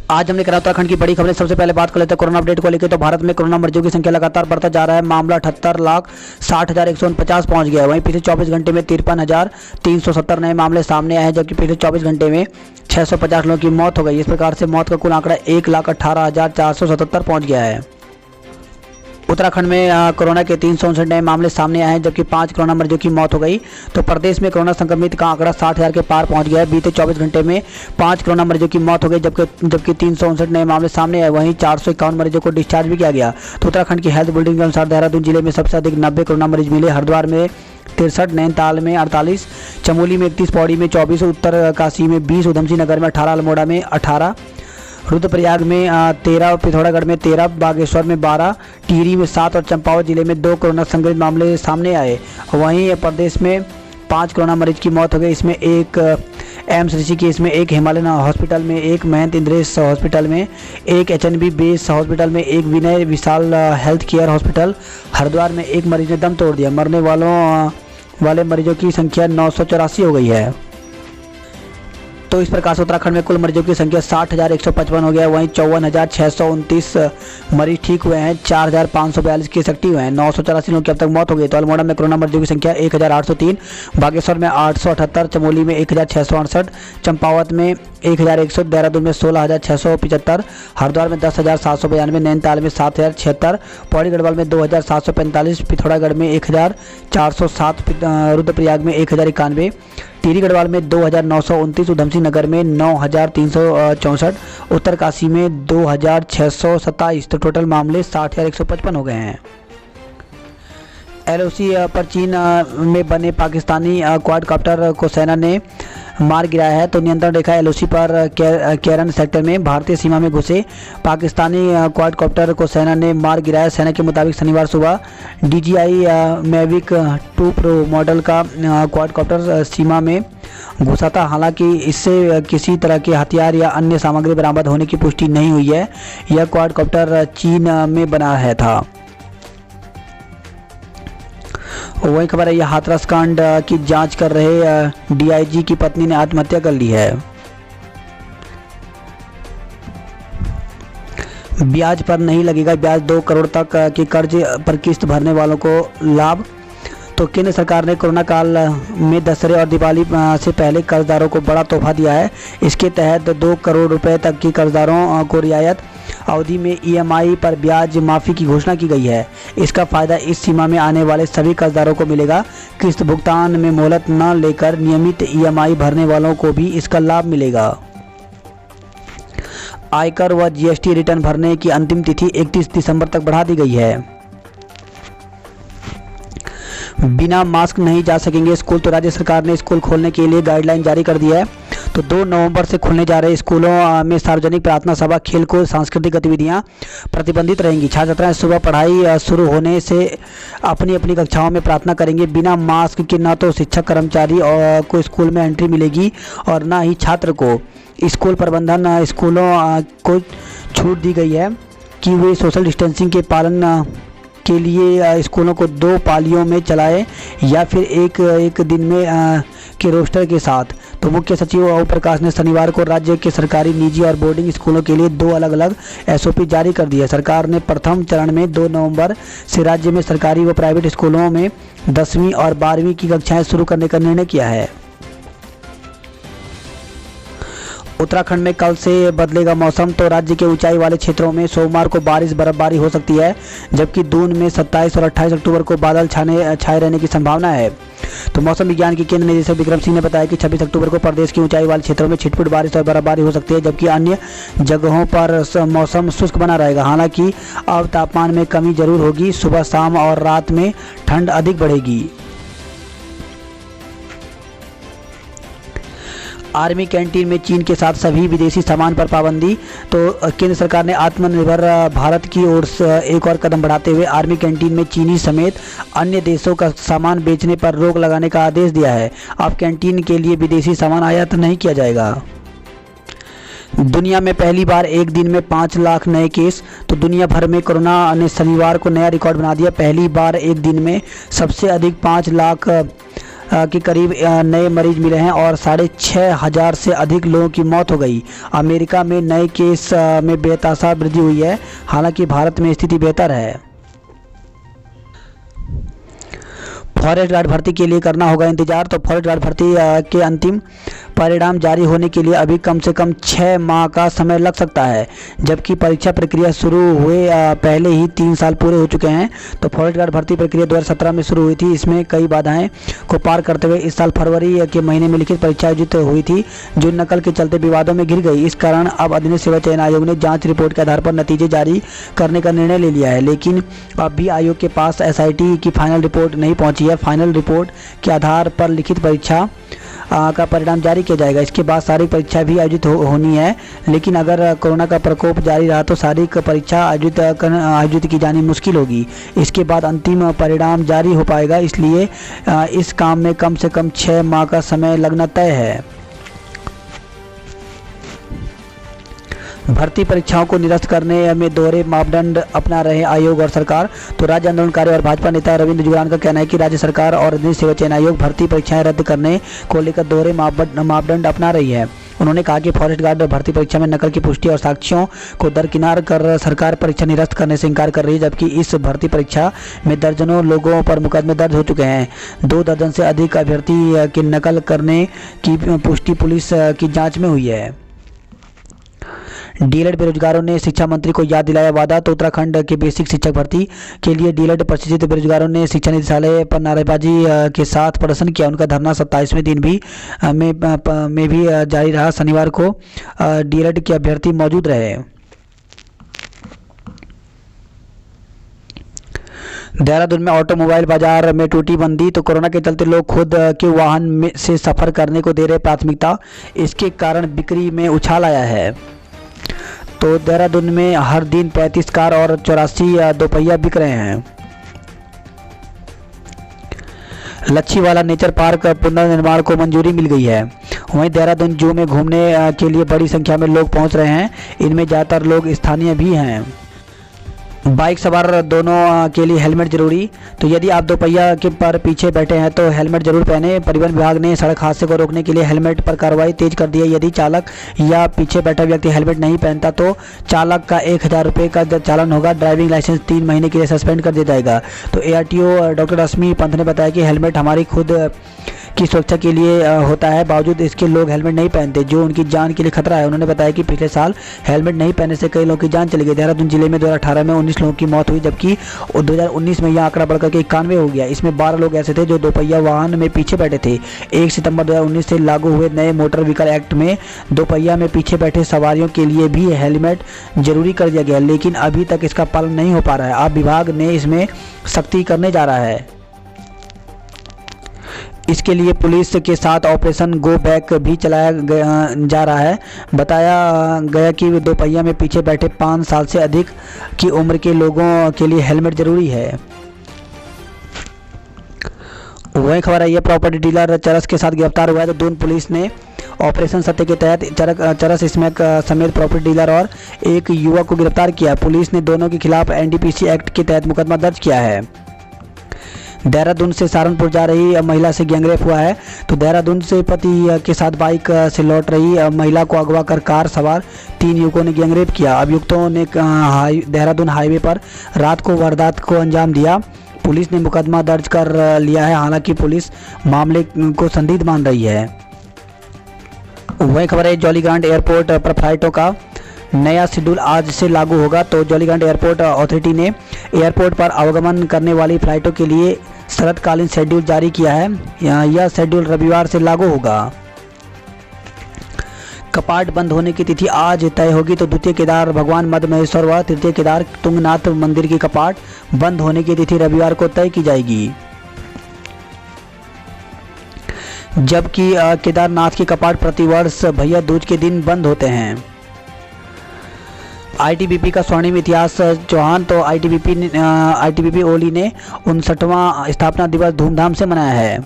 आज हमने करा उत्तराखंड की बड़ी खबरें। सबसे पहले बात कर लेते हैं कोरोना अपडेट को लेकर। तो भारत में कोरोना मरीजों की संख्या लगातार बढ़ता जा रहा है। मामला 78,60,149 पहुंच गया है। वहीं पिछले 24 घंटे में 53,370 नए मामले सामने आए हैं, जबकि पिछले 24 घंटे में 650 लोगों की मौत हो गई। इस प्रकार से मौत का कुल आंकड़ा 1,18,477 पहुँच गया है। उत्तराखंड में कोरोना के 359 नए मामले सामने आए हैं, जबकि 5 कोरोना मरीजों की मौत हो गई। तो प्रदेश में कोरोना संक्रमित का आंकड़ा 60,000 के पार पहुंच गया है। बीते 24 घंटे में 5 कोरोना मरीजों की मौत हो गई, जबकि 359 नए मामले सामने आए। वहीं 451 मरीजों को डिस्चार्ज भी किया गया। तो उत्तराखंड की हेल्थ बुलेटिन के अनुसार देहरादून जिले में सबसे अधिक 90 कोरोना मरीज मिले। हरिद्वार में 63, नैनीताल में 48, चमोली में 31, पौड़ी में 24, उत्तरकाशी में 20, उधमसिंह नगर में 18, अल्मोड़ा में 18, रुद्रप्रयाग में 13, पिथौरागढ़ में 13, बागेश्वर में 12, टिहरी में 7 और चंपावत जिले में 2 कोरोना संक्रमित मामले सामने आए। वहीं प्रदेश में 5 कोरोना मरीज की मौत हो गई। इसमें एक एम्स ऋषिकेश में, एक हिमालयन हॉस्पिटल में, एक महंत इंद्रेश हॉस्पिटल में, एक HNB बेस हॉस्पिटल में, एक विनय विशाल हेल्थ केयर हॉस्पिटल। हरिद्वार में एक मरीज ने दम तोड़ दिया। मरने वाले मरीजों की संख्या 984 हो गई है। तो इस प्रकार से उत्तराखंड में कुल मरीजों की संख्या 60,155 हो गया है। वहीं 54,629 मरीज ठीक हुए हैं। 4,542 केस एक्टिव हैं। 984 लोगों की अब तक मौत हो गई। तो अल्मोड़ा में कोरोना मरीजों की संख्या 1,803, बागेश्वर में 878, चमोली में 1,668, चंपावत में 1,100, देहरादून में 16,675, हरिद्वार में 10,792, नैनीताल में 7,076, पौड़ी गढ़वाल में 2,745, पिथौरागढ़ में 1,407, रुद्रप्रयाग में 1,091, टिहरी गढ़वाल में 2,929, उधमसिंह नगर में 9,364, उत्तरकाशी में 2,627। तो टोटल मामले 60,155 हो गए हैं। LOC पर चीन में बने पाकिस्तानी क्वाडकॉप्टर को सेना ने मार गिराया है। तो नियंत्रण रेखा LOC पर केरन सेक्टर में भारतीय सीमा में घुसे पाकिस्तानी क्वाडकॉप्टर को सेना ने मार गिराया। सेना के मुताबिक शनिवार सुबह DJI Mavic 2 Pro मॉडल का क्वाडकॉप्टर सीमा में घुसा था। हालांकि इससे किसी तरह के हथियार या अन्य सामग्री बरामद होने की पुष्टि नहीं हुई है। यह क्वाडकॉप्टर चीन में बना है था। वही खबर है, यह हाथरस कांड की जांच कर रहे DIG की पत्नी ने आत्महत्या कर ली है। ब्याज पर नहीं लगेगा ब्याज, 2 करोड़ तक के कर्ज पर किस्त भरने वालों को लाभ। तो केंद्र सरकार ने कोरोना काल में दशहरे और दिवाली से पहले कर्जदारों को बड़ा तोहफा दिया है। इसके तहत 2 करोड़ रुपए तक की कर्जदारों को रियायत अवधि में EMI पर ब्याज माफ़ी की घोषणा की गई है। इसका फ़ायदा इस सीमा में आने वाले सभी कर्जदारों को मिलेगा। किस्त भुगतान में मोहलत न लेकर नियमित EMI भरने वालों को भी इसका लाभ मिलेगा। आयकर व GST रिटर्न भरने की अंतिम तिथि 31 दिसंबर तक बढ़ा दी गई है। बिना मास्क नहीं जा सकेंगे स्कूल। तो राज्य सरकार ने स्कूल खोलने के लिए गाइडलाइन जारी कर दी है। तो 2 नवंबर से खुलने जा रहे स्कूलों में सार्वजनिक प्रार्थना सभा, खेलकूद, सांस्कृतिक गतिविधियां प्रतिबंधित रहेंगी। छात्र छात्राएं सुबह पढ़ाई शुरू होने से अपनी अपनी कक्षाओं में प्रार्थना करेंगे। बिना मास्क के न तो शिक्षक कर्मचारी और को स्कूल में एंट्री मिलेगी और न ही छात्र को। स्कूल प्रबंधन स्कूलों को छूट दी गई है कि वे सोशल डिस्टेंसिंग के पालन के लिए स्कूलों को 2 पालियों में चलाएं या फिर एक दिन में के रोस्टर के साथ। तो मुख्य सचिव ओम प्रकाश ने शनिवार को राज्य के सरकारी, निजी और बोर्डिंग स्कूलों के लिए 2 अलग अलग SOP जारी कर दी है। सरकार ने प्रथम चरण में 2 नवंबर से राज्य में सरकारी व प्राइवेट स्कूलों में 10वीं और 12वीं की कक्षाएं शुरू करने का निर्णय किया है। उत्तराखंड में कल से बदलेगा मौसम। तो राज्य के ऊंचाई वाले क्षेत्रों में सोमवार को बारिश बर्फबारी हो सकती है, जबकि दून में 27 और 28 अक्टूबर को बादल छाए रहने की संभावना है। तो मौसम विज्ञान के केंद्र निदेशक विक्रम सिंह ने बताया कि 26 अक्टूबर को प्रदेश के ऊंचाई वाले क्षेत्रों में छिटपुट बारिश और बर्फबारी हो सकती है, जबकि अन्य जगहों पर मौसम शुष्क बना रहेगा। हालांकि अब तापमान में कमी जरूर होगी। सुबह, शाम और रात में ठंड अधिक बढ़ेगी। आर्मी कैंटीन में चीन के साथ सभी विदेशी सामान पर पाबंदी। तो केंद्र सरकार ने आत्मनिर्भर भारत की ओर से एक और कदम बढ़ाते हुए आर्मी कैंटीन में चीनी समेत अन्य देशों का सामान बेचने पर रोक लगाने का आदेश दिया है। अब कैंटीन के लिए विदेशी सामान आयात नहीं किया जाएगा। दुनिया में पहली बार एक दिन में 5 लाख नए केस। तो दुनिया भर में कोरोना ने शनिवार को नया रिकॉर्ड बना दिया। पहली बार एक दिन में सबसे अधिक 5 लाख के करीब नए मरीज मिले हैं और 6,500 से अधिक लोगों की मौत हो गई। अमेरिका में नए केस में बेतहाशा वृद्धि हुई है, हालांकि भारत में स्थिति बेहतर है। फॉरेस्ट गार्ड भर्ती के लिए करना होगा इंतजार। तो फॉरेस्ट गार्ड भर्ती के अंतिम परिणाम जारी होने के लिए अभी कम से कम 6 माह का समय लग सकता है, जबकि परीक्षा प्रक्रिया शुरू हुए पहले ही 3 साल पूरे हो चुके हैं। तो फॉरेस्ट गार्ड भर्ती प्रक्रिया 2017 में शुरू हुई थी। इसमें कई बाधाएं को पार करते हुए इस साल फरवरी के महीने में लिखित परीक्षा आयोजित हुई थी, जो नकल के चलते विवादों में घिर गई। इस कारण अब अधीनस्थ सेवा चयन आयोग ने जाँच रिपोर्ट के आधार पर नतीजे जारी करने का निर्णय ले लिया है, लेकिन अब भी आयोग के पास SIT की फाइनल रिपोर्ट नहीं पहुँची है। फाइनल रिपोर्ट के आधार पर लिखित परीक्षा का परिणाम जारी किया जाएगा। इसके बाद शारीरिक परीक्षा भी आयोजित होनी है, लेकिन अगर कोरोना का प्रकोप जारी रहा तो शारीरिक परीक्षा आयोजित की जानी मुश्किल होगी। इसके बाद अंतिम परिणाम जारी हो पाएगा, इसलिए इस काम में कम से कम 6 माह का समय लगना तय है। भर्ती परीक्षाओं को निरस्त करने में दोहरे मापदंड अपना रहे आयोग और सरकार। तो राज्य आंदोलनकारी और भाजपा नेता रविंद्र जुगरान का कहना है कि राज्य सरकार और अधीनस्थ सेवा चयन आयोग भर्ती परीक्षाएं रद्द करने को लेकर दोहरे मापदंड अपना रही है। उन्होंने कहा कि फॉरेस्ट गार्ड भर्ती परीक्षा में नकल की पुष्टि और साक्ष्यों को दरकिनार कर सरकार परीक्षा निरस्त करने से इनकार कर रही है, जबकि इस भर्ती परीक्षा में दर्जनों लोगों पर मुकदमे दर्ज हो चुके हैं। 2 दर्जन से अधिक अभ्यर्थी की नकल करने की पुष्टि पुलिस की जाँच में हुई है। डीएलएड बेरोजगारों ने शिक्षा मंत्री को याद दिलाया वादा। तो उत्तराखंड के बेसिक शिक्षक भर्ती के लिए डीएलएड प्रशिक्षित बेरोजगारों ने शिक्षा निदेशालय पर नारेबाजी के साथ प्रदर्शन किया। उनका धरना 27वें दिन भी में भी जारी रहा। शनिवार को डीएलएड के अभ्यर्थी मौजूद रहे। देहरादून में ऑटोमोबाइल बाजार में टूटी बंदी। तो कोरोना के चलते लोग खुद के वाहन में से सफर करने को दे रहे प्राथमिकता। इसके कारण बिक्री में उछाल आया है। तो देहरादून में हर दिन 35 कार और 84 दोपहिया बिक रहे हैं। लच्छीवाला नेचर पार्क पुनर्निर्माण को मंजूरी मिल गई है। वहीं देहरादून जू में घूमने के लिए बड़ी संख्या में लोग पहुंच रहे हैं। इनमें ज़्यादातर लोग स्थानीय भी हैं। बाइक सवार दोनों के लिए हेलमेट जरूरी। तो यदि आप दोपहिया के पर पीछे बैठे हैं तो हेलमेट जरूर पहने। परिवहन विभाग ने सड़क हादसे को रोकने के लिए हेलमेट पर कार्रवाई तेज कर दी है। यदि चालक या पीछे बैठा व्यक्ति हेलमेट नहीं पहनता तो चालक का 1,000 रुपये का चालान होगा। ड्राइविंग लाइसेंस 3 महीने के लिए सस्पेंड कर दिया जाएगा। तो ARTO डॉक्टर रश्मि पंत ने बताया कि हेलमेट हमारी खुद की सुरक्षा के लिए होता है, बावजूद इसके लोग हेलमेट नहीं पहनते, जो उनकी जान के लिए खतरा है। उन्होंने बताया कि पिछले साल हेलमेट नहीं पहनने से कई लोगों की जान चली गई। देहरादून जिले में 2018 में 19 लोगों की मौत हुई, जबकि 2019 में यह आंकड़ा बढ़कर के 91 हो गया। इसमें 12 लोग ऐसे थे जो दोपहिया वाहन में पीछे बैठे थे। 1 सितंबर 2019 से लागू हुए नए मोटर व्हीकल एक्ट में दोपहिया में पीछे बैठे सवारियों के लिए भी हेलमेट जरूरी कर दिया गया, लेकिन अभी तक इसका पालन नहीं हो पा रहा है। अब विभाग ने इसमें सख्ती करने जा रहा है। इसके लिए पुलिस के साथ ऑपरेशन गो बैक भी चलाया जा रहा है। बताया गया कि दोपहिया में पीछे बैठे 5 साल से अधिक की उम्र के लोगों के लिए हेलमेट जरूरी है। वही खबर है, ये प्रॉपर्टी डीलर चरस के साथ गिरफ्तार हुआ है। तो दून पुलिस ने ऑपरेशन सत्य के तहत चरस स्मैक समेत प्रॉपर्टी डीलर और एक युवक को गिरफ्तार किया। पुलिस ने दोनों के खिलाफ NDPC एक्ट के तहत मुकदमा दर्ज किया है। देहरादून से सहारनपुर जा रही महिला से गैंगरेप हुआ है। तो देहरादून से पति के साथ बाइक से लौट रही महिला को अगवा कर कार सवार 3 युवकों ने गैंगरेप किया। अभियुक्तों ने देहरादून हाईवे पर रात को वारदात को अंजाम दिया। पुलिस ने मुकदमा दर्ज कर लिया है, हालांकि पुलिस मामले को संदिग्ध मान रही है। वही खबर है, जॉलीग्रांट एयरपोर्ट पर फ्लाइटों का नया शेड्यूल आज से लागू होगा। तो जॉलीग्रांट एयरपोर्ट अथॉरिटी ने एयरपोर्ट पर आवागमन करने वाली फ्लाइटों के लिए शरतकालीन शेड्यूल जारी किया है। यह शेड्यूल रविवार से लागू होगा। कपाट बंद होने की तिथि आज तय होगी। तो द्वितीय केदार भगवान मद महेश्वर व तृतीय केदार तुंगनाथ मंदिर की कपाट बंद होने की तिथि रविवार को तय की जाएगी, जबकि केदारनाथ की कपाट प्रतिवर्ष भैया दूज के दिन बंद होते हैं। ITBP का स्वर्णिम इतिहास चौहान। तो ITBP ओली ने 59वां स्थापना दिवस धूमधाम से मनाया है।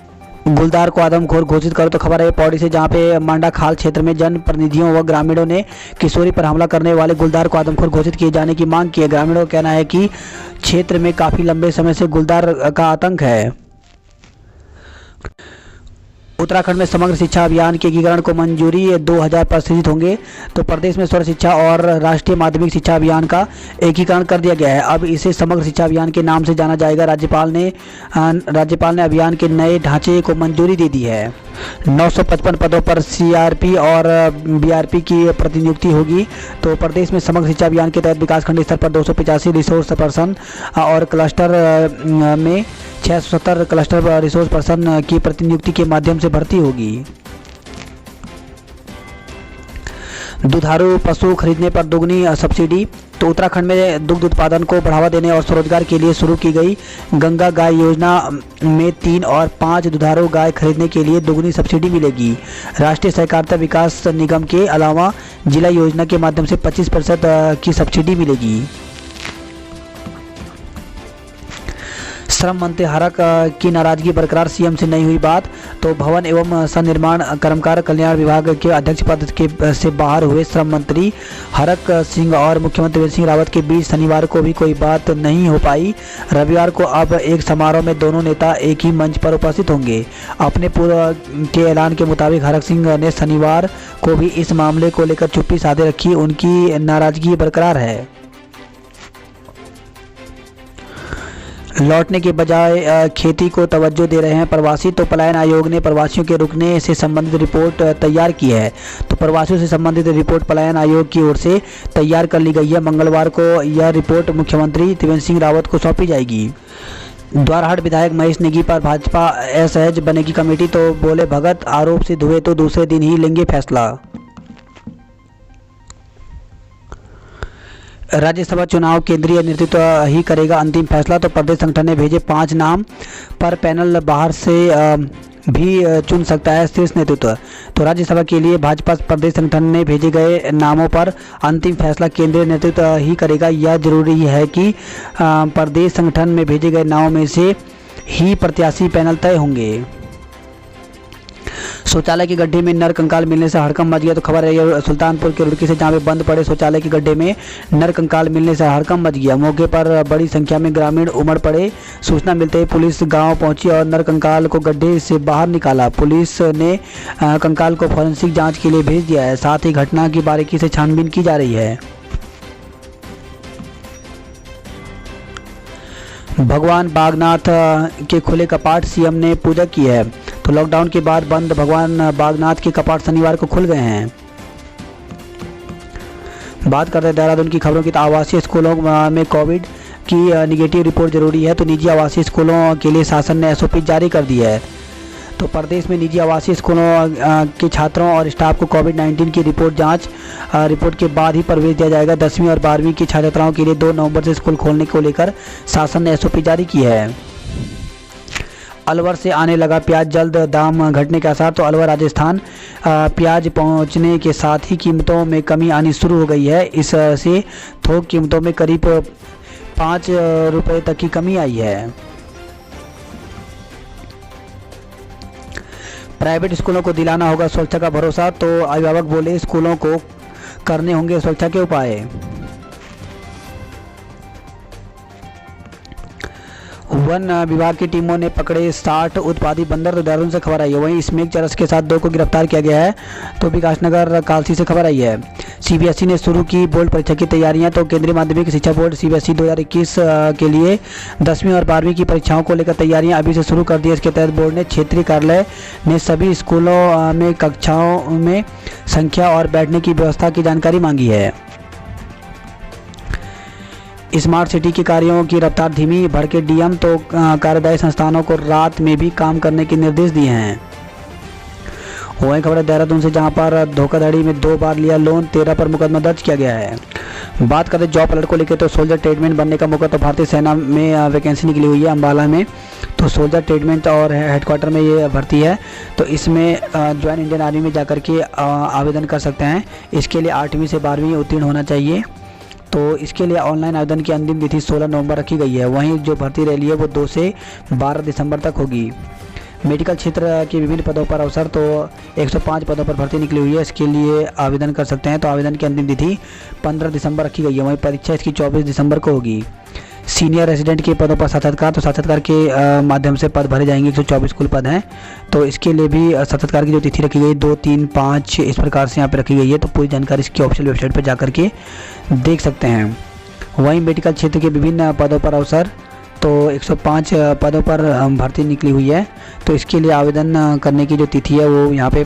गुलदार को आदमखोर घोषित करो। तो खबर है पौड़ी से, जहां पे मांडा खाल क्षेत्र में जनप्रतिनिधियों व ग्रामीणों ने किशोरी पर हमला करने वाले गुलदार को आदमखोर घोषित किए जाने की मांग की है। ग्रामीणों का कहना है कि क्षेत्र में काफ़ी लंबे समय से गुलदार का आतंक है। उत्तराखंड में समग्र शिक्षा अभियान के एकीकरण को मंजूरी, 2000 पद सृजित होंगे। तो प्रदेश में सर्व शिक्षा और राष्ट्रीय माध्यमिक शिक्षा अभियान का एकीकरण कर दिया गया है। अब इसे समग्र शिक्षा अभियान के नाम से जाना जाएगा। राज्यपाल ने अभियान के नए ढांचे को मंजूरी दे दी है। 955 पदों पर सीआरपी और बीआरपी की प्रतिनियुक्ति होगी। तो प्रदेश में समग्र शिक्षा अभियान के तहत विकासखंड स्तर पर 285 रिसोर्स पर्सन और क्लस्टर में 670 क्लस्टर रिसोर्स पर्सन की प्रतिनियुक्ति के माध्यम से भर्ती होगी। दुधारू पशु खरीदने पर दोगुनी सब्सिडी। तो उत्तराखंड में दुग्ध उत्पादन को बढ़ावा देने और स्वरोजगार के लिए शुरू की गई गंगा गाय योजना में 3 और 5 दुधारू गाय खरीदने के लिए दोगुनी सब्सिडी मिलेगी। राष्ट्रीय सहकारिता विकास निगम के अलावा जिला योजना के माध्यम से 25% की सब्सिडी मिलेगी। श्रम मंत्री हरक की नाराजगी बरकरार, सीएम से नहीं हुई बात। तो भवन एवं सन्निर्माण कर्मकार कल्याण विभाग के अध्यक्ष पद से बाहर हुए श्रम मंत्री हरक सिंह और मुख्यमंत्री त्रिवेंद्र सिंह रावत के बीच शनिवार को भी कोई बात नहीं हो पाई। रविवार को अब एक समारोह में दोनों नेता एक ही मंच पर उपस्थित होंगे। अपने पूर्व के ऐलान के मुताबिक हरक सिंह ने शनिवार को भी इस मामले को लेकर चुप्पी साधे रखी। उनकी नाराजगी बरकरार है। लौटने के बजाय खेती को तवज्जो दे रहे हैं प्रवासी। तो पलायन आयोग ने प्रवासियों के रुकने से संबंधित रिपोर्ट तैयार की है। तो प्रवासियों से संबंधित रिपोर्ट पलायन आयोग की ओर से तैयार कर ली गई है। मंगलवार को यह रिपोर्ट मुख्यमंत्री त्रिवेंद्र सिंह रावत को सौंपी जाएगी। द्वाराहाट विधायक महेश नेगी पर भाजपा असहज बनेगी कमेटी। तो बोले भगत, आरोप सिद्ध हुए तो दूसरे दिन ही लेंगे फैसला। राज्यसभा चुनाव केंद्रीय नेतृत्व ही करेगा अंतिम फैसला। तो प्रदेश संगठन ने भेजे 5 नाम पर पैनल बाहर से भी चुन सकता है शीर्ष नेतृत्व। तो राज्यसभा के लिए भाजपा प्रदेश संगठन ने भेजे गए नामों पर अंतिम फैसला केंद्रीय नेतृत्व ही करेगा। यह जरूरी है कि प्रदेश संगठन में भेजे गए नामों में से ही प्रत्याशी पैनल तय होंगे। शौचालय के गड्ढे में नर कंकाल मिलने से हड़कंप मच गया। तो खबर है सुल्तानपुर के रुड़की से, जहां पे बंद पड़े शौचालय के गड्ढे में नर कंकाल मिलने से हड़कंप मच गया। मौके पर बड़ी संख्या में ग्रामीण उमड़ पड़े। सूचना मिलते ही पुलिस गांव पहुंची और नर कंकाल को गड्ढे से बाहर निकाला। पुलिस ने कंकाल को फॉरेंसिक जांच के लिए भेज दिया है। साथ ही घटना की बारीकी से छानबीन की जा रही है। भगवान बागनाथ के खुले कपाट, सीएम ने पूजा की है। तो लॉकडाउन के बाद बंद भगवान बागनाथ के कपाट शनिवार को खुल गए हैं। बात करते हैं देहरादून की खबरों की। तो आवासीय स्कूलों में कोविड की निगेटिव रिपोर्ट जरूरी है। तो निजी आवासीय स्कूलों के लिए शासन ने एसओपी जारी कर दी है। तो प्रदेश में निजी आवासीय स्कूलों के छात्रों और स्टाफ को कोविड-19 की रिपोर्ट के बाद ही प्रवेश दिया जाएगा। 10वीं और 12वीं की छात्राओं के लिए 2 नवंबर से स्कूल खोलने को लेकर शासन ने एसओपी जारी की है। अलवर से आने लगा प्याज, जल्द दाम घटने के आसार। तो अलवर राजस्थान प्याज पहुंचने के साथ ही कीमतों में कमी आनी शुरू हो गई है। इससे थोक कीमतों में करीब 5 रुपये तक की कमी आई है। प्राइवेट स्कूलों को दिलाना होगा सुरक्षा का भरोसा। तो अभिभावक बोले स्कूलों को करने होंगे सुरक्षा के उपाय। वन विभाग की टीमों ने पकड़े 60 उत्पादी बंदर। तो देहरादून से खबर आई है। वहीं स्मेक चरस के साथ 2 को गिरफ्तार किया गया है। तो विकासनगर कालसी से खबर आई है। सीबीएसई ने शुरू की बोर्ड परीक्षा की तैयारियां। तो केंद्रीय माध्यमिक शिक्षा बोर्ड सीबीएसई 2021 के लिए 10वीं और 12वीं की परीक्षाओं को लेकर तैयारियां अभी से शुरू कर दी है। इसके तहत बोर्ड ने क्षेत्रीय कार्यालय ने सभी स्कूलों में कक्षाओं में संख्या और बैठने की व्यवस्था की जानकारी मांगी है। स्मार्ट सिटी के कार्यों की रफ्तार धीमी, भड़के डीएम। तो कार्यदायी संस्थानों को रात में भी काम करने के निर्देश दिए हैं। वहीं खबर है देहरादून से, जहां पर धोखाधड़ी में 2 बार लिया लोन, 13 पर मुकदमा दर्ज किया गया है। बात करें जॉब अलर्ट को लेकर। तो सोल्जर ट्रेडमेंट बनने का मौका। तो भारतीय सेना में वैकेंसी निकली हुई है अम्बाला में। तो सोल्जर ट्रेडमेंट और हेडक्वार्टर में ये भर्ती है। तो इसमें ज्वाइन इंडियन आर्मी में जाकर के आवेदन कर सकते हैं। इसके लिए 8वीं से 12वीं उत्तीर्ण होना चाहिए। तो इसके लिए ऑनलाइन आवेदन की अंतिम तिथि 16 नवंबर रखी गई है। वहीं जो भर्ती रैली है वो 2 से 12 दिसंबर तक होगी। मेडिकल क्षेत्र के विभिन्न पदों पर अवसर। तो 105 पदों पर भर्ती निकली हुई है। इसके लिए आवेदन कर सकते हैं। तो आवेदन की अंतिम तिथि 15 दिसंबर रखी गई है। वहीं परीक्षा इसकी 24 दिसंबर को होगी। सीनियर रेजिडेंट के पदों पर साक्षात्कार, तो साक्षात्कार के माध्यम से पद भरे जाएंगे। 124 कुल पद हैं, तो इसके लिए भी साक्षात्कार की जो तिथि रखी गई 2, 3, 5 इस प्रकार से यहाँ पे रखी गई है। तो पूरी जानकारी इसकी ऑफिशियल वेबसाइट पर जा करके देख सकते हैं। वहीं मेडिकल क्षेत्र के विभिन्न पदों पर अवसर, तो 105 पदों पर भर्ती निकली हुई है। तो इसके लिए आवेदन करने की जो तिथि है वो यहाँ पे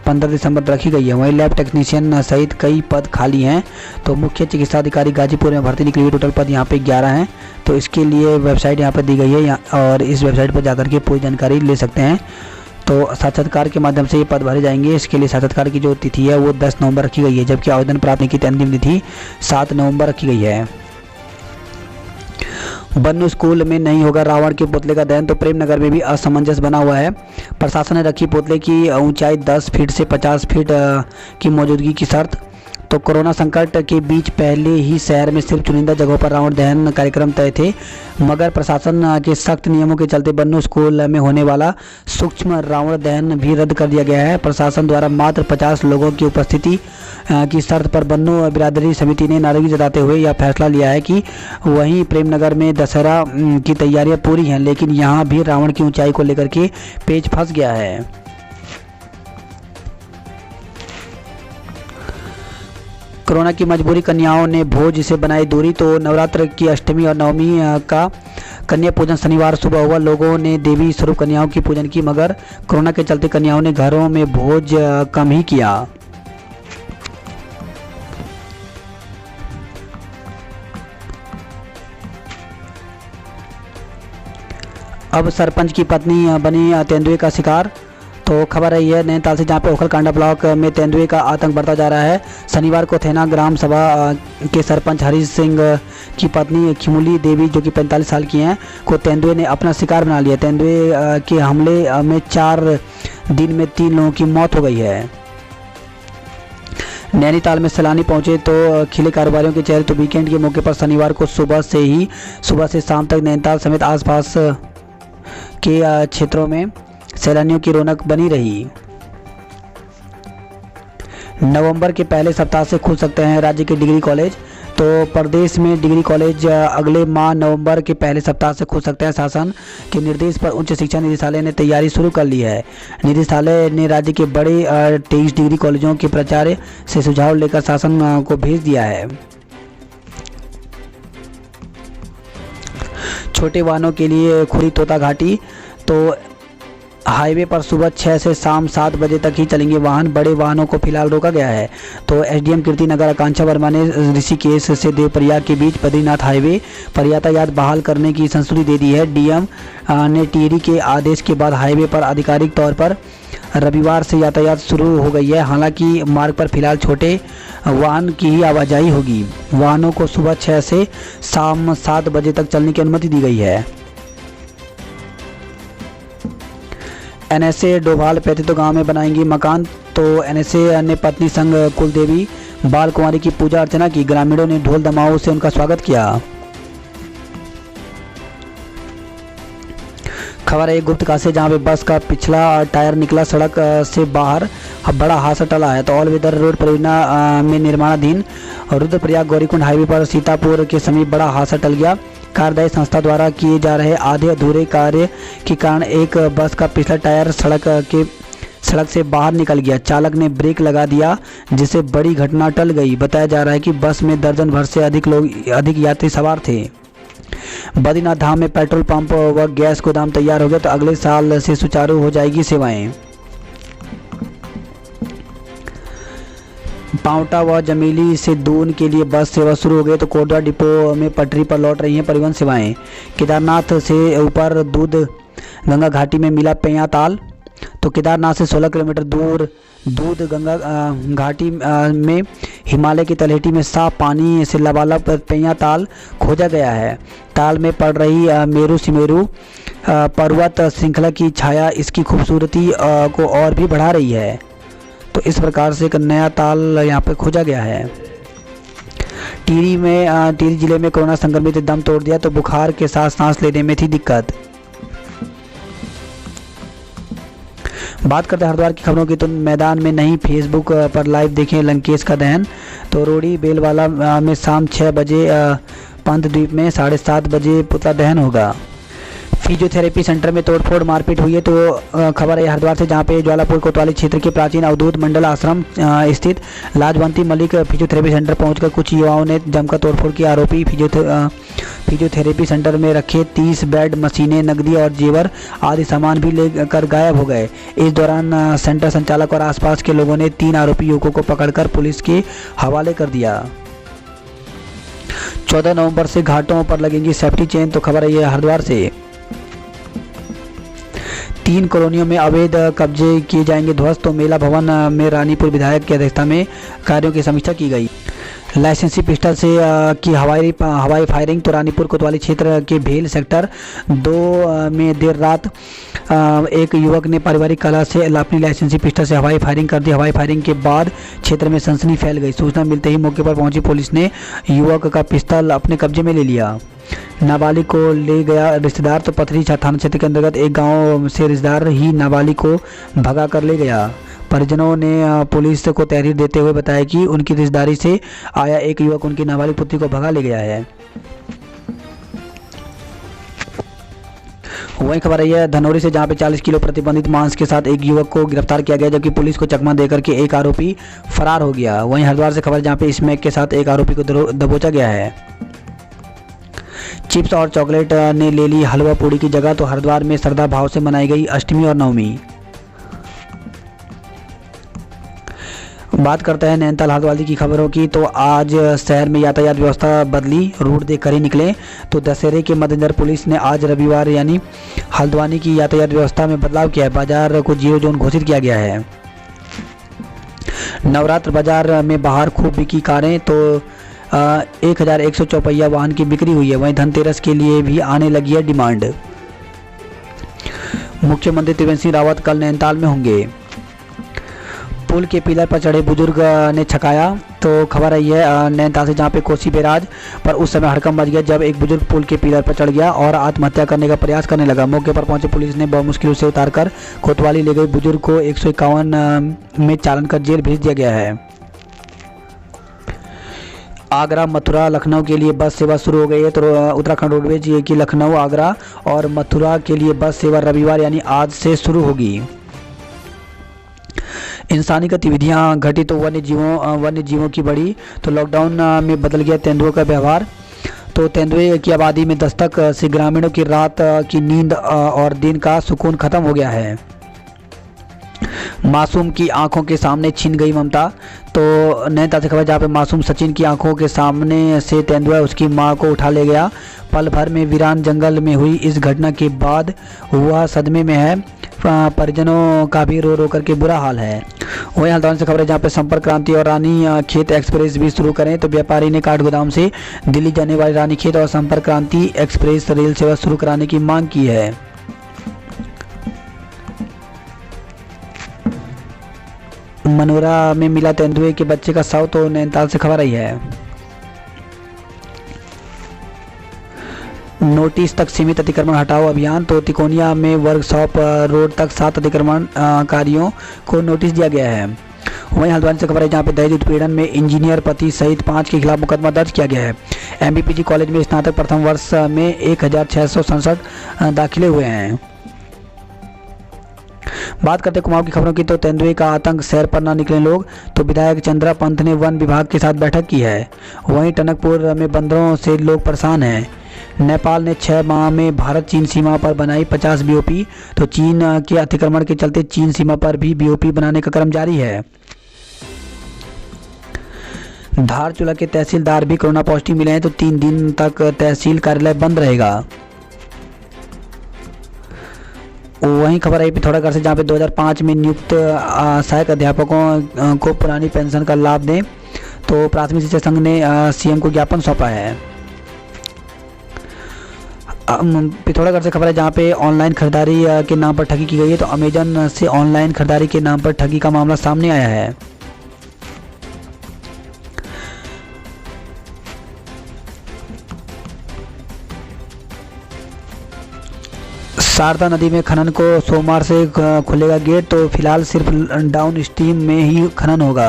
15 दिसंबर रखी गई है। वहीं लैब टेक्नीशियन सहित कई पद खाली हैं। तो मुख्य चिकित्सा अधिकारी गाजीपुर में भर्ती निकली हुई, टोटल पद यहाँ पे 11 हैं। तो इसके लिए वेबसाइट यहाँ पर दी गई है और इस वेबसाइट पर जाकर के पूरी जानकारी ले सकते हैं। तो साक्षात्कार के माध्यम से ये पद भरे जाएंगे। इसके लिए साक्षात्कार की जो तिथि है वो 10 नवंबर रखी गई है, जबकि आवेदन प्राप्त की अंतिम तिथि 7 नवंबर रखी गई है। बन्नू स्कूल में नहीं होगा रावण के पुतले का दहन, तो प्रेमनगर में भी असमंजस बना हुआ है। प्रशासन ने रखी पुतले की ऊंचाई 10 फीट से 50 फीट की मौजूदगी की शर्त। तो कोरोना संकट के बीच पहले ही शहर में सिर्फ चुनिंदा जगहों पर रावण दहन कार्यक्रम तय थे, मगर प्रशासन के सख्त नियमों के चलते बन्नू स्कूल में होने वाला सूक्ष्म रावण दहन भी रद्द कर दिया गया है। प्रशासन द्वारा मात्र 50 लोगों की उपस्थिति की शर्त पर बन्नू बिरादरी समिति ने नाराजगी जताते हुए यह फैसला लिया है कि वहीं प्रेमनगर में दशहरा की तैयारियां पूरी हैं, लेकिन यहां भी रावण की ऊंचाई को लेकर के पेच फंस गया है। कोरोना की मजबूरी, कन्याओं ने भोज से बनाई दूरी। तो नवरात्र की अष्टमी और नवमी का कन्या पूजन शनिवार सुबह हुआ। लोगों ने देवी स्वरूप कन्याओं की पूजन की, मगर कोरोना के चलते कन्याओं ने घरों में भोज कम ही किया। अब सरपंच की पत्नी बनी तेंदुए का शिकार। तो खबर है यह नैनीताल से, जहाँ पे ओखलकांडा ब्लॉक में तेंदुए का आतंक बढ़ता जा रहा है। शनिवार को थेना ग्राम सभा के सरपंच हरीश सिंह की पत्नी खिमुली देवी, जो कि 45 साल की हैं, को तेंदुए ने अपना शिकार बना लिया। तेंदुए के हमले में 4 दिन में 3 लोगों की मौत हो गई है। नैनीताल में सैलानी पहुंचे तो खिले कारोबारियों के चेहरे। तो वीकेंड के मौके पर शनिवार को सुबह से शाम तक नैनीताल समेत आसपास के क्षेत्रों में सैलानियों की रौनक बनी रही। नवंबर के पहले सप्ताह से खुल सकते हैं राज्य के डिग्री कॉलेज। तो प्रदेश में डिग्री कॉलेज अगले माह नवंबर के पहले सप्ताह से खुल सकते हैं। शासन के निर्देश पर उच्च शिक्षा निदेशालय ने तैयारी शुरू कर ली है। निदेशालय ने राज्य के बड़े 23 डिग्री कॉलेजों के प्राचार्य से सुझाव लेकर शासन को भेज दिया है। छोटे वाहनों के लिए खुली तोता घाटी। तो हाईवे पर सुबह 6 से शाम 7 बजे तक ही चलेंगे वाहन। बड़े वाहनों को फिलहाल रोका गया है। तो एसडीएम कीर्ति नगर आकांक्षा वर्मा ने ऋषिकेश से देवप्रयाग के बीच बद्रीनाथ हाईवे पर यातायात बहाल करने की संस्तुति दे दी है। डीएम ने टिहरी के आदेश के बाद हाईवे पर आधिकारिक तौर पर रविवार से यातायात शुरू हो गई है। हालांकि मार्ग पर फिलहाल छोटे वाहन की ही आवाजाही होगी। वाहनों को सुबह 6 से शाम 7 बजे तक चलने की अनुमति दी गई है। एनएसए डोभाल पैथितो गांव में बनाएंगी मकान। तो एनएसए ने पत्नी संग कुलदेवी बाल कुमारी की पूजा अर्चना की। ग्रामीणों ने ढोल दमाओं से उनका स्वागत किया। खबर है गुप्त काशी, जहां पे बस का पिछला टायर निकला सड़क से बाहर, बड़ा हादसा टला है। तो ऑल वेदर रोड परियोजना में निर्माणाधीन रुद्रप्रयाग गौरीकुंड हाईवे पर सीतापुर के समीप बड़ा हादसा टल गया। कार्यदायी संस्था द्वारा किए जा रहे आधे अधूरे कार्य के कारण एक बस का पिछला टायर सड़क से बाहर निकल गया। चालक ने ब्रेक लगा दिया, जिससे बड़ी घटना टल गई। बताया जा रहा है कि बस में दर्जन भर से अधिक यात्री सवार थे। बद्रीनाथ धाम में पेट्रोल पंप व गैस गोदाम तैयार हो गया। तो अगले साल से सुचारू हो जाएगी सेवाएं। पांवटा व जमीली से दून के लिए बस सेवा शुरू हो गई। तो कोटद्वार डिपो में पटरी पर लौट रही हैं परिवहन सेवाएं। केदारनाथ से ऊपर दूध गंगा घाटी में मिला पैया ताल। तो केदारनाथ से 16 किलोमीटर दूर दूध गंगा घाटी में हिमालय की तलहटी में साफ पानी से लबालब पैया ताल खोजा गया है। ताल में पड़ रही मेरू सिमेरू पर्वत श्रृंखला की छाया इसकी खूबसूरती को और भी बढ़ा रही है। तो इस प्रकार से एक नया ताल यहाँ पे खोजा गया है। टिहरी जिले में कोरोना संक्रमित ने दम तोड़ दिया। तो बुखार के साथ सांस लेने में थी दिक्कत। बात करते हैं हरिद्वार की खबरों की। तो मैदान में नहीं, फेसबुक पर लाइव देखें लंकेश का दहन। तो रोड़ी बेलवाला में शाम 6 बजे पंत द्वीप में 7:30 बजे पुतला दहन होगा। फिजियोथेरेपी सेंटर में तोड़फोड़ मारपीट हुई है। तो खबर है हरिद्वार से, जहां पे ज्वालापुर कोतवाली क्षेत्र के प्राचीन अवधूत मंडल आश्रम स्थित लाजवंती मलिक फिजियोथेरेपी सेंटर पहुंचकर कुछ युवाओं ने जमकर तोड़फोड़ की। आरोपी फिजियोथेरेपी सेंटर में रखे 30 बेड, मशीनें, नकदी और जेवर आदि सामान भी लेकर गायब हो गए। इस दौरान सेंटर संचालक और आसपास के लोगों ने 3 आरोपी युवकों को पकड़कर पुलिस के हवाले कर दिया। 14 नवंबर से घाटों पर लगेंगी सेफ्टी चेन। तो खबर है ये हरिद्वार से। 3 कॉलोनियों में अवैध कब्जे किए जाएंगे ध्वस्त। तो मेला भवन में रानीपुर विधायक की अध्यक्षता में कार्यों की समीक्षा की गई। लाइसेंसी पिस्टल से की हवाई फायरिंग। तो रानीपुर कोतवाली क्षेत्र के भेल सेक्टर 2 में देर रात एक युवक ने पारिवारिक कलह से अपनी लाइसेंसी पिस्टल से हवाई फायरिंग कर दी। हवाई फायरिंग के बाद क्षेत्र में सनसनी फैल गई। सूचना मिलते ही मौके पर पहुंची पुलिस ने युवक का पिस्तल अपने कब्जे में ले लिया। नाबालिग को ले गया रिश्तेदार। तो पथरी थाना क्षेत्र के अंतर्गत एक गांव से रिश्तेदार ही नाबालिग को भगा कर ले गया। परिजनों ने पुलिस को तहरीर देते हुए बताया कि उनकी रिश्तेदारी से आया एक युवक उनकी नाबालिग पुत्री को भगा ले गया है। वही खबर है धनौरी से, जहां पे 40 किलो प्रतिबंधित मांस के साथ एक युवक को गिरफ्तार किया गया, जबकि पुलिस को चकमा देकर के एक आरोपी फरार हो गया। वहीं हरिद्वार से खबर, जहां पे स्मैक के साथ एक आरोपी को दबोचा गया है। चिप्स और चॉकलेट ने ले ली हलवा पूड़ी की जगह। तो हरिद्वार में श्रद्धा भाव से मनाई गई अष्टमी और नवमी। बात करते हैं नैनीताल हल्द्वानी की खबरों की। तो आज शहर में यातायात व्यवस्था बदली, रूट देख कर ही निकले। तो दशहरे के मद्देनजर पुलिस ने आज रविवार यानी हल्द्वानी की यातायात व्यवस्था में बदलाव किया है। बाजार को 0 जोन घोषित किया गया है। नवरात्र बाजार में बाहर खूब बिकी कारें। तो 1100 चौपहिया वाहन की बिक्री हुई है। वहीं धनतेरस के लिए भी आने लगी है डिमांड। मुख्यमंत्री त्रिवेंद्र सिंह रावत कल नैनीताल में होंगे। पुल के पिलर पर चढ़े बुजुर्ग ने छकाया। तो खबर है यह नैनीताल से, जहां पे कोसी बैराज पर उस समय हड़कंप मच गया जब एक बुजुर्ग पुल के पिलर पर चढ़ गया और आत्महत्या करने का प्रयास करने लगा। मौके पर पहुंचे पुलिस ने बहुत मुश्किल से उतारकर कोतवाली ले गई। बुजुर्ग को 151 में चालान कर जेल भेज दिया गया है। आगरा, मथुरा, लखनऊ के लिए बस सेवा शुरू हो गई है। तो उत्तराखंड रोडवेज की लखनऊ, आगरा और मथुरा के लिए बस सेवा रविवार यानी आज से शुरू होगी। इंसानी गतिविधियां घटी तो वन्य जीवों की बढ़ी। तो लॉकडाउन में बदल गया तेंदुओं का व्यवहार। तो तेंदुए की आबादी में दस्तक से ग्रामीणों की रात की नींद और दिन का सुकून खत्म हो गया है। मासूम की आंखों के सामने छीन गई ममता। तो नैनीताल से खबर, जहाँ पे मासूम सचिन की आंखों के सामने से तेंदुआ उसकी मां को उठा ले गया। पल भर में वीरान जंगल में हुई इस घटना के बाद वह सदमे में है। परिजनों का भी रो रो करके बुरा हाल है। वहीं हल्द्वानी से खबर है, जहाँ पे संपर्क क्रांति और रानी खेत एक्सप्रेस भी शुरू करें। तो व्यापारी ने काठगोदाम से दिल्ली जाने वाली रानी खेत और संपर्क क्रांति एक्सप्रेस रेल सेवा शुरू कराने की मांग की है। मनोरा में मिला तेंदुए के बच्चे का शव। तो नैनीताल से खबर आई है। नोटिस तक सीमित अतिक्रमण हटाओ अभियान। तो तिकोनिया में वर्कशॉप रोड तक 7 अतिक्रमणकारियों को नोटिस दिया गया है। वहीं हल्द्वानी से खबर है, जहाँ पे दहेज उत्पीड़न में इंजीनियर पति सहित 5 के खिलाफ मुकदमा दर्ज किया गया है। MBPG कॉलेज में स्नातक प्रथम वर्ष में 1667 दाखिले हुए हैं। बात करते कुमाऊं की खबरों की। तो तेंदुए का आतंक, शहर पर न निकले लोग। तो विधायक चंद्रा पंत ने वन विभाग के साथ बैठक की है। वहीं टनकपुर में बंदरों से लोग परेशान हैं। नेपाल ने 6 माह में भारत चीन सीमा पर बनाई 50 BOP। तो चीन के अतिक्रमण के चलते चीन सीमा पर भी BOP बनाने का क्रम जारी है। धारचूला के तहसीलदार भी कोरोना पॉजिटिव मिले हैं। तो 3 दिन तक तहसील कार्यालय बंद रहेगा। वहीं खबर आई पिथौरागढ़ से, जहाँ पे 2005 में नियुक्त सहायक अध्यापकों को पुरानी पेंशन का लाभ दें। तो प्राथमिक शिक्षा संघ ने CM को ज्ञापन सौंपा है। पिथौरागढ़ से खबर है, जहाँ पे ऑनलाइन खरीदारी के नाम पर ठगी की गई है। तो अमेजन से ऑनलाइन खरीदारी के नाम पर ठगी का मामला सामने आया है। शारदा नदी में खनन को सोमवार से खुलेगा गेट। तो फिलहाल सिर्फ डाउन स्ट्रीम में ही खनन होगा।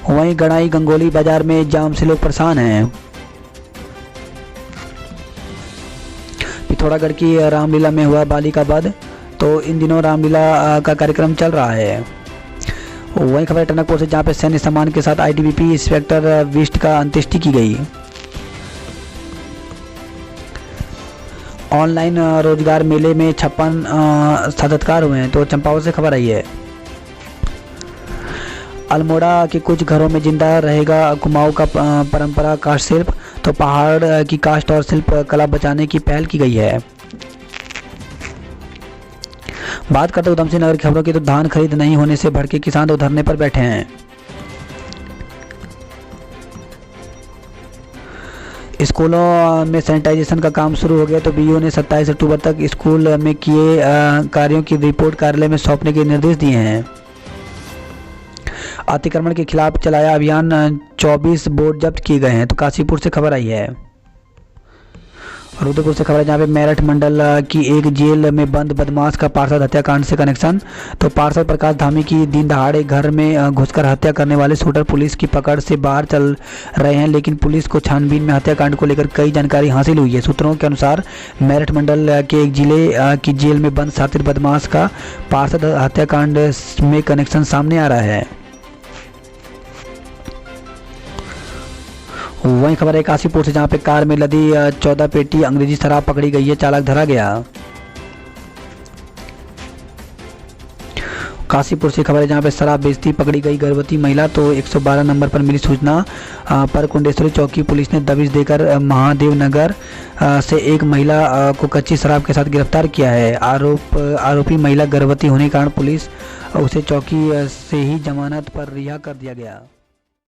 वहीं गणाई गंगोली बाजार में जाम से लोग परेशान हैं। पिथौरागढ़ की रामलीला में हुआ बालिका वध। तो इन दिनों रामलीला का कार्यक्रम चल रहा है। वहीं खबर है टनकपुर से, जहाँ पे सैन्य सम्मान के साथ आईटीबीपी इंस्पेक्टर विष्ट का अंत्येष्टि की गई। ऑनलाइन रोजगार मेले में 56 साक्षात्कार हुए हैं। तो चंपावत से खबर आई है। अल्मोड़ा के कुछ घरों में जिंदा रहेगा कुमाऊं का परंपरा काष्ठ शिल्प। तो पहाड़ की काष्ठ और शिल्प कला बचाने की पहल की गई है। बात करते हैं उधमसिंह नगर की खबरों की, तो धान खरीद नहीं होने से भड़के किसान तो धरने पर बैठे हैं। स्कूलों में सैनिटाइजेशन का काम शुरू हो गया। तो बीईओ ने 27 अक्टूबर तक स्कूल में किए कार्यों की रिपोर्ट कार्यालय में सौंपने के निर्देश दिए हैं। अतिक्रमण के खिलाफ चलाया अभियान, 24 बोर्ड जब्त किए गए हैं। तो काशीपुर से खबर आई है। रुद्रपुर से खबर है, जहाँ पे मेरठ मंडल की एक जेल में बंद बदमाश का पार्षद हत्याकांड से कनेक्शन। तो पार्षद प्रकाश धामी की दिन दहाड़े घर में घुसकर हत्या करने वाले शूटर पुलिस की पकड़ से बाहर चल रहे हैं, लेकिन पुलिस को छानबीन में हत्याकांड को लेकर कई जानकारी हासिल हुई है। सूत्रों के अनुसार मेरठ मंडल के एक जिले की जेल में बंद शातिर बदमाश का पार्षद हत्याकांड में कनेक्शन सामने आ रहा है। वहीं खबर है काशीपुर से, जहाँ पे कार में लदी 14 पेटी अंग्रेजी शराब पकड़ी गई है, चालक धरा गया। काशीपुर से खबर है, जहाँ पे शराब बेचती पकड़ी गई गर्भवती महिला। तो 112 नंबर पर मिली सूचना पर कुंडेश्वरी चौकी पुलिस ने दबिश देकर महादेव नगर से एक महिला को कच्ची शराब के साथ गिरफ्तार किया है। आरोपी महिला गर्भवती होने के कारण पुलिस उसे चौकी से ही जमानत पर रिहा कर दिया गया।